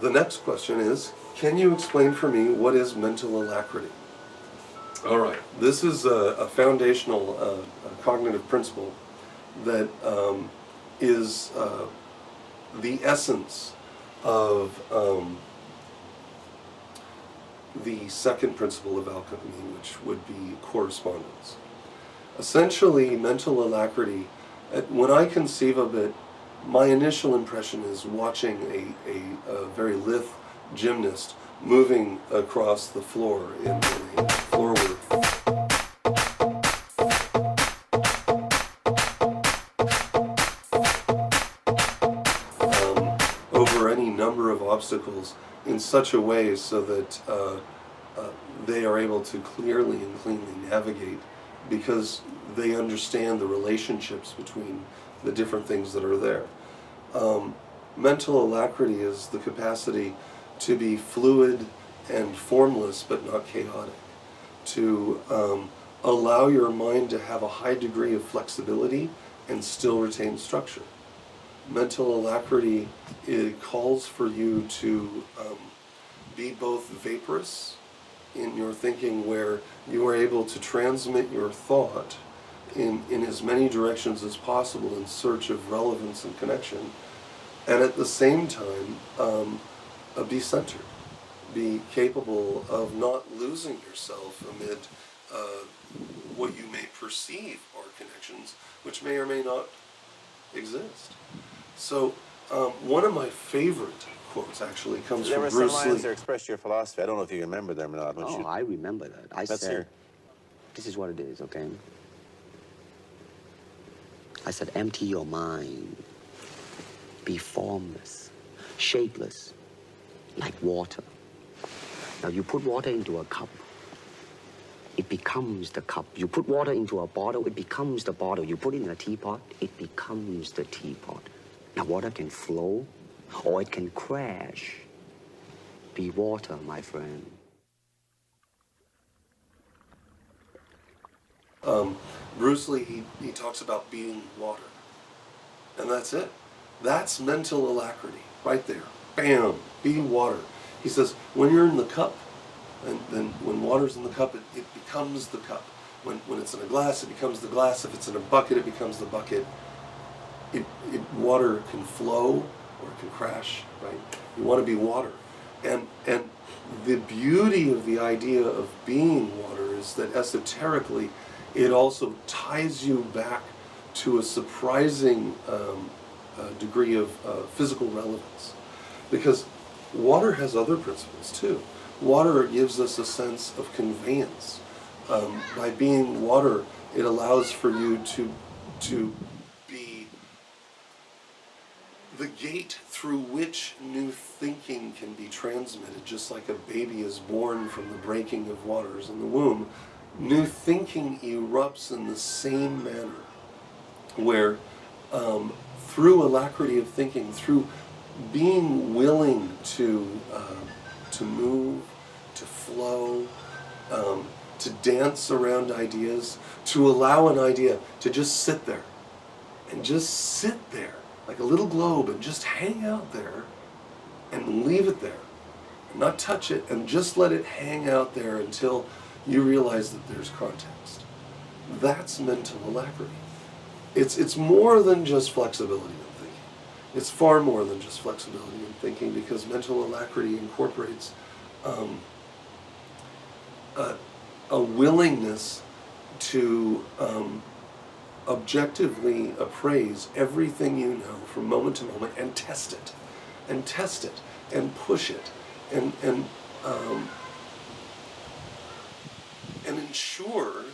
the next question is, can you explain for me what is mental alacrity? All right. This is a foundational cognitive principle that is the essence of the second principle of alchemy, which would be correspondence. Essentially, mental alacrity, when I conceive of it, my initial impression is watching a very lithe gymnast moving across the floor in a floor work. Over any number of obstacles in such a way so that they are able to clearly and cleanly navigate, because they understand the relationships between the different things that are there. Mental alacrity is the capacity to be fluid and formless but not chaotic, to allow your mind to have a high degree of flexibility and still retain structure. Mental alacrity, it calls for you to be both vaporous in your thinking, where you are able to transmit your thought in as many directions as possible in search of relevance and connection, and at the same time be centered, be capable of not losing yourself amid what you may perceive are connections which may or may not exist. So one of my favorite quotes actually comes from Bruce Lee. There were some lines that expressed your philosophy. I don't know if you remember them or not. Oh, I remember that. I Let's said, hear. this is what it is, okay? I said, empty your mind. Be formless, shapeless, like water. Now, you put water into a cup, it becomes the cup. You put water into a bottle, it becomes the bottle. You put it in a teapot, it becomes the teapot. Now, water can flow, or it can crash. Be water, my friend. Bruce Lee, he talks about being water. And that's it. That's mental alacrity, right there. Bam, be water. He says, when you're in the cup, and then when water's in the cup, it becomes the cup. When it's in a glass, it becomes the glass. If it's in a bucket, it becomes the bucket. Water can flow or it can crash, right? You want to be water. And the beauty of the idea of being water is that esoterically, it also ties you back to a surprising degree of physical relevance. Because water has other principles too. Water gives us a sense of conveyance. By being water, it allows for you to be the gate through which new thinking can be transmitted. Just like a baby is born from the breaking of waters in the womb, new thinking erupts in the same manner, where through alacrity of thinking, through being willing to move, to flow, to dance around ideas, to allow an idea to just sit there, and just sit there like a little globe and just hang out there and leave it there, not touch it, and just let it hang out there until you realize that there's context. That's mental alacrity. It's more than just flexibility in thinking. It's far more than just flexibility in thinking, because mental alacrity incorporates a willingness to objectively appraise everything you know from moment to moment and test it and push it and ensure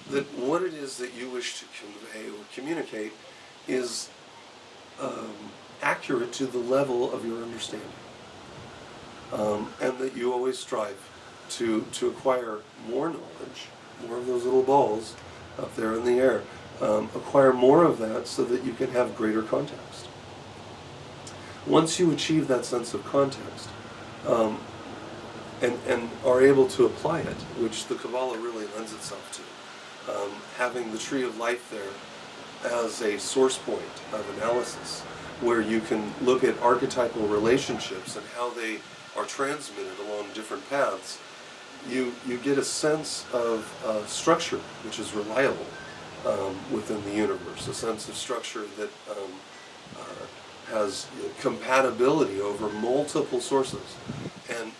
that what it is that you wish to convey or communicate is accurate to the level of your understanding, and that you always strive to acquire more knowledge, more of those little balls up there in the air, acquire more of that so that you can have greater context. Once you achieve that sense of context, and are able to apply it, which the Kabbalah really lends itself to, having the tree of life there as a source point of analysis, where you can look at archetypal relationships and how they are transmitted along different paths, you get a sense of structure which is reliable within the universe, a sense of structure that has compatibility over multiple sources. And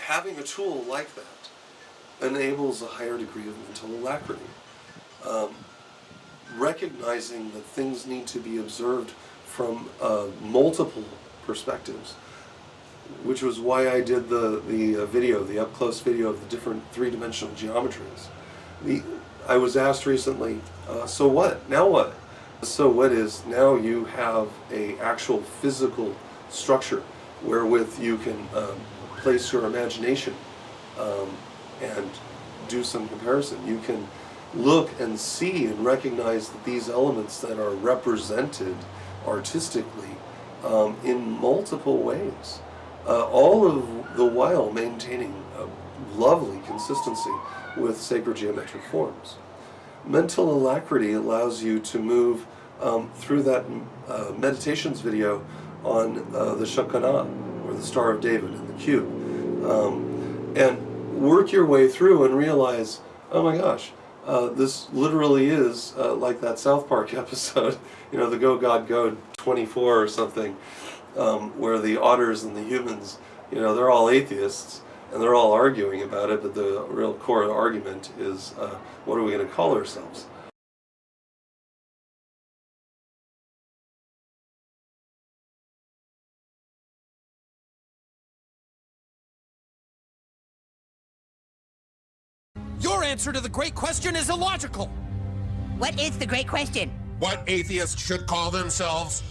having a tool like that enables a higher degree of mental alacrity. Recognizing that things need to be observed from multiple perspectives, which was why I did the video, the up-close video of the different three-dimensional geometries. I was asked recently, so what? Now what? So what is, now you have a actual physical structure wherewith you can place your imagination and do some comparison. You can look and see and recognize that these elements that are represented artistically in multiple ways, all of the while maintaining a lovely consistency with sacred geometric forms. Mental alacrity allows you to move through that meditations video on the Shekinah, or the Star of David in the cube, and work your way through and realize, oh my gosh, this literally is like that South Park episode, you know, the Go God Go 24 or something, where the otters and the humans, you know, they're all atheists and they're all arguing about it, but the real core argument is, what are we going to call ourselves? Your answer to the great question is illogical. What is the great question? What atheists should call themselves?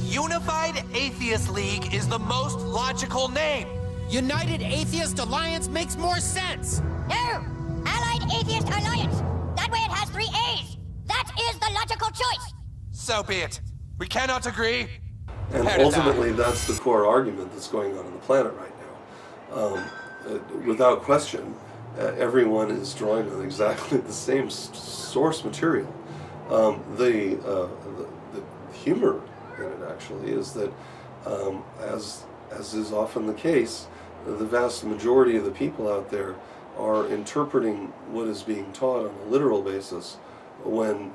Unified Atheist League is the most logical name. United Atheist Alliance makes more sense. No! Allied Atheist Alliance! That way it has 3 A's! That is the logical choice! So be it. We cannot agree. And ultimately, that's the core argument that's going on the planet right now. Without question, everyone is drawing on exactly the same source material. The humor in it actually is that, as is often the case, the vast majority of the people out there are interpreting what is being taught on a literal basis, when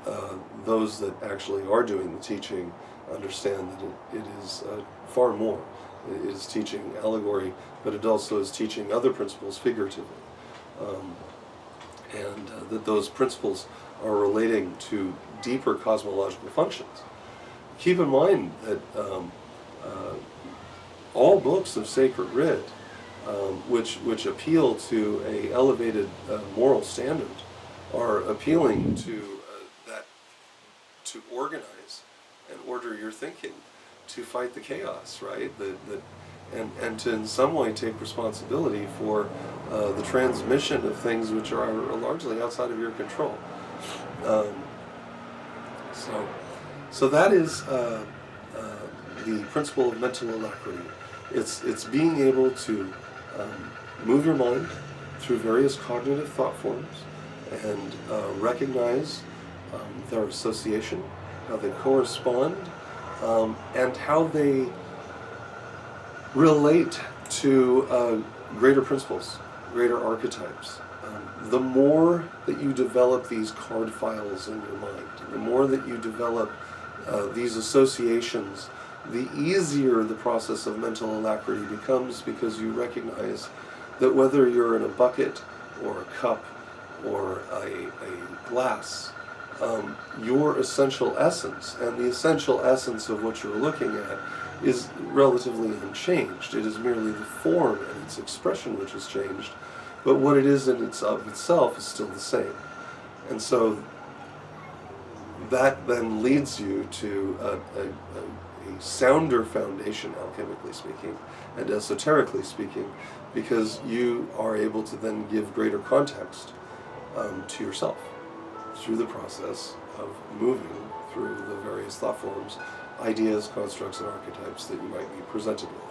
those that actually are doing the teaching understand that it is far more. It is teaching allegory, but it also is teaching other principles figuratively. And that those principles are relating to deeper cosmological functions. Keep in mind that all books of sacred writ, which appeal to a elevated moral standard, are appealing to to organize and order your thinking, to fight the chaos, right? And to in some way take responsibility for the transmission of things which are largely outside of your control. So that is the principle of mental alacrity. It's being able to move your mind through various cognitive thought forms and recognize their association, how they correspond, and how they relate to greater principles, greater archetypes. The more that you develop these card files in your mind, the more that you develop these associations, the easier the process of mental alacrity becomes, because you recognize that whether you're in a bucket or a cup or a glass, your essential essence, and the essential essence of what you're looking at, is relatively unchanged. It is merely the form and its expression which has changed, but what it is in itself is still the same. And so that then leads you to a sounder foundation, alchemically speaking, and esoterically speaking, because you are able to then give greater context to yourself through the process of moving through the various thought forms, ideas, constructs, and archetypes that you might be presented with.